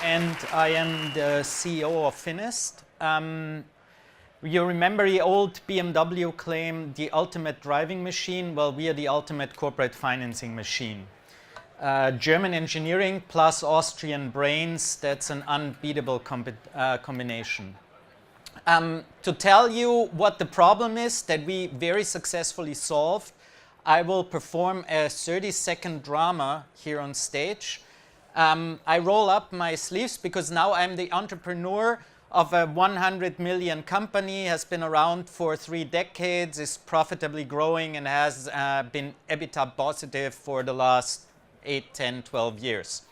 and I am the CEO of Finnest. You remember the old BMW claim, the ultimate driving machine? Well, we are the ultimate corporate financing machine. German engineering plus Austrian brains, that's an unbeatable combination. To tell you what the problem is that we very successfully solved, I will perform a 30-second drama here on stage. I roll up my sleeves because now I'm the entrepreneur of a 100 million company, has been around for 3 decades, is profitably growing and has been EBITDA positive for the last 8, 10, 12 years.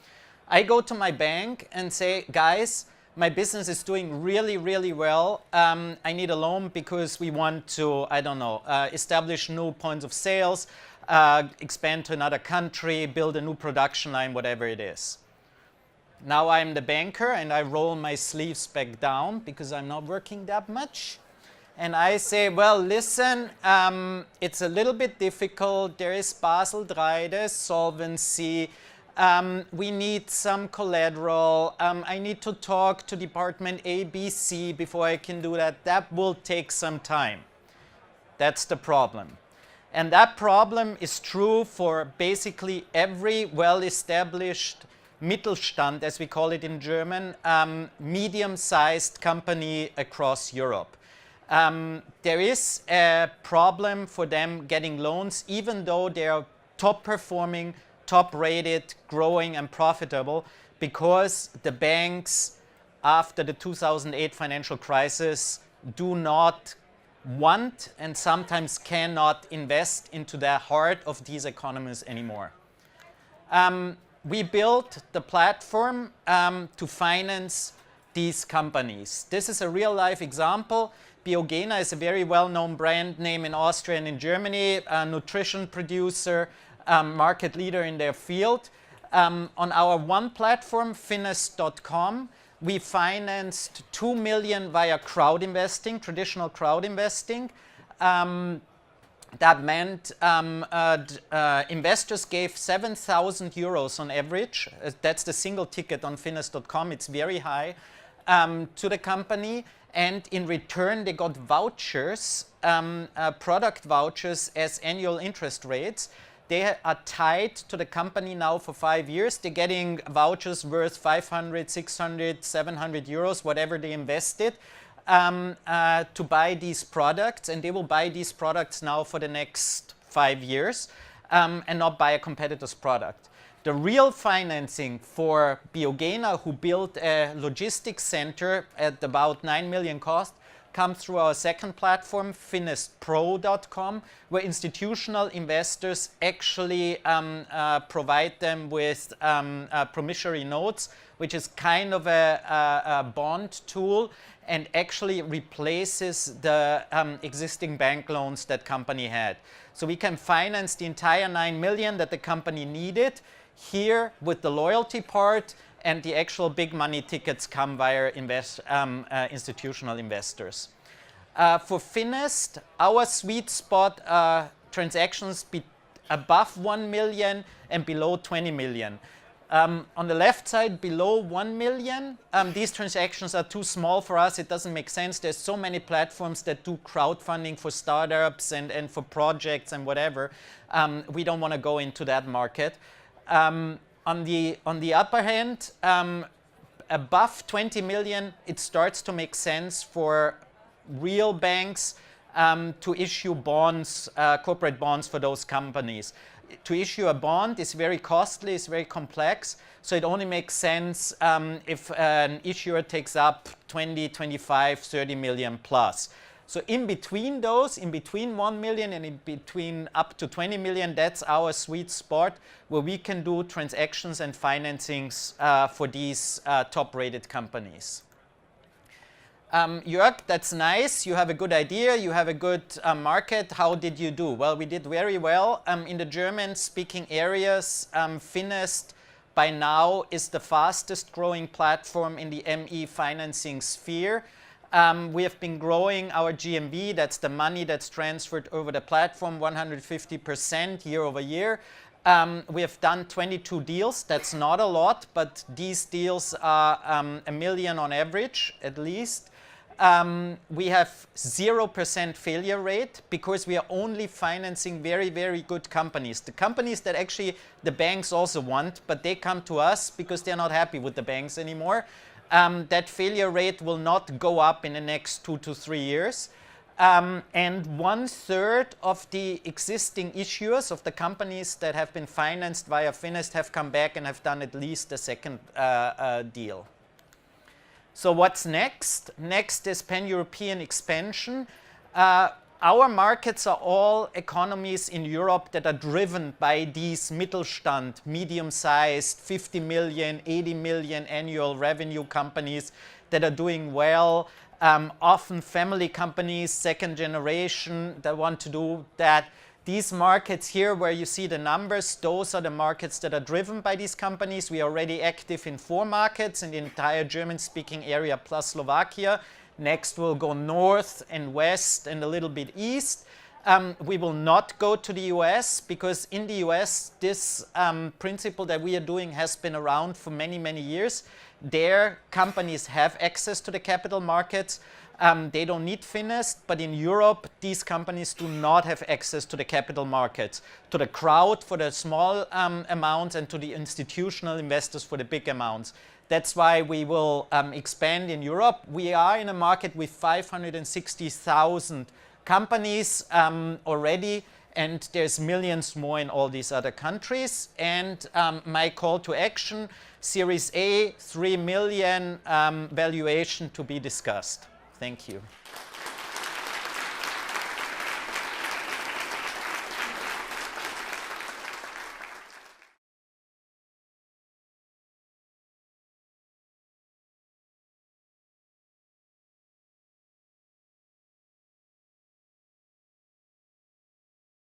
I go to my bank and say, guys, my business is doing really, really well. I need a loan because we want to, I don't know, establish new points of sales, expand to another country, build a new production line, whatever it is. Now I'm the banker and I roll my sleeves back down because I'm not working that much. And I say, well, listen, it's a little bit difficult. There is Basel III, there's solvency. We need some collateral. I need to talk to department A, B, C before I can do that. That will take some time. That's the problem. And that problem is true for basically every well-established Mittelstand, as we call it in German, medium-sized company across Europe. There is a problem for them getting loans, even though they are top-performing, top-rated, growing and profitable, because the banks, after the 2008 financial crisis, do not want and sometimes cannot invest into the heart of these economies anymore. We built the platform to finance these companies. This is a real-life example. Biogena is a very well-known brand name in Austria and in Germany, a nutrition producer, market leader in their field. On our one platform, Finnest.com, we financed 2 million via crowd investing, traditional crowd investing. That meant investors gave 7,000 euros on average. That's the single ticket on Finnest.com. It's very high to the company. And in return, they got vouchers, product vouchers as annual interest rates. They are tied to the company now for 5 years. They're getting vouchers worth 500, 600, 700 euros, whatever they invested. To buy these products, and they will buy these products now for the next 5 years and not buy a competitor's product. The real financing for Biogena, who built a logistics center at about 9 million cost, comes through our second platform, FinnestPro.com, where institutional investors actually provide them with promissory notes, which is kind of a bond tool and actually replaces the existing bank loans that company had. So we can finance the entire 9 million that the company needed here with the loyalty part, and the actual big money tickets come via institutional investors. For Finnest, our sweet spot are transactions above 1 million and below 20 million. On the left side, below 1 million, these transactions are too small for us. It doesn't make sense. There's so many platforms that do crowdfunding for startups and for projects and whatever. We don't want to go into that market. On the upper hand, above 20 million, it starts to make sense for real banks to issue bonds, corporate bonds for those companies. To issue a bond is very costly, it's very complex, so it only makes sense if an issuer takes up 20, 25, 30 million plus. So in between those, in between 1 million and in between up to 20 million, that's our sweet spot where we can do transactions and financings for these top-rated companies. Jörg, that's nice. You have a good idea. You have a good market. How did you do? Well, we did very well. In the German-speaking areas, Finnest by now is the fastest growing platform in the ME financing sphere. We have been growing our GMV, that's the money that's transferred over the platform, 150% year over year. We have done 22 deals. That's not a lot, but these deals are $1 million on average, at least. We have 0% failure rate because we are only financing very, very good companies. The companies that actually the banks also want, but they come to us because they're not happy with the banks anymore. That failure rate will not go up in the next 2 to 3 years. And 1/3 of the existing issuers of the companies that have been financed via Finnest have come back and have done at least a second deal. So what's next? Next is pan-European expansion. Our markets are all economies in Europe that are driven by these Mittelstand, medium-sized, 50 million, 80 million annual revenue companies that are doing well. Often family companies, second generation, that want to do that. These markets here where you see the numbers, those are the markets that are driven by these companies. We are already active in 4 markets in the entire German-speaking area plus Slovakia. Next we'll go north and west and a little bit east. We will not go to the US because in the US this principle that we are doing has been around for many, many years. Their companies have access to the capital markets. They don't need Finnest, but in Europe, these companies do not have access to the capital markets, to the crowd for the small amounts and to the institutional investors for the big amounts. That's why we will expand in Europe. We are in a market with 560,000 companies already, and there's millions more in all these other countries. And my call to action, Series A, 3 million valuation to be discussed. Thank you.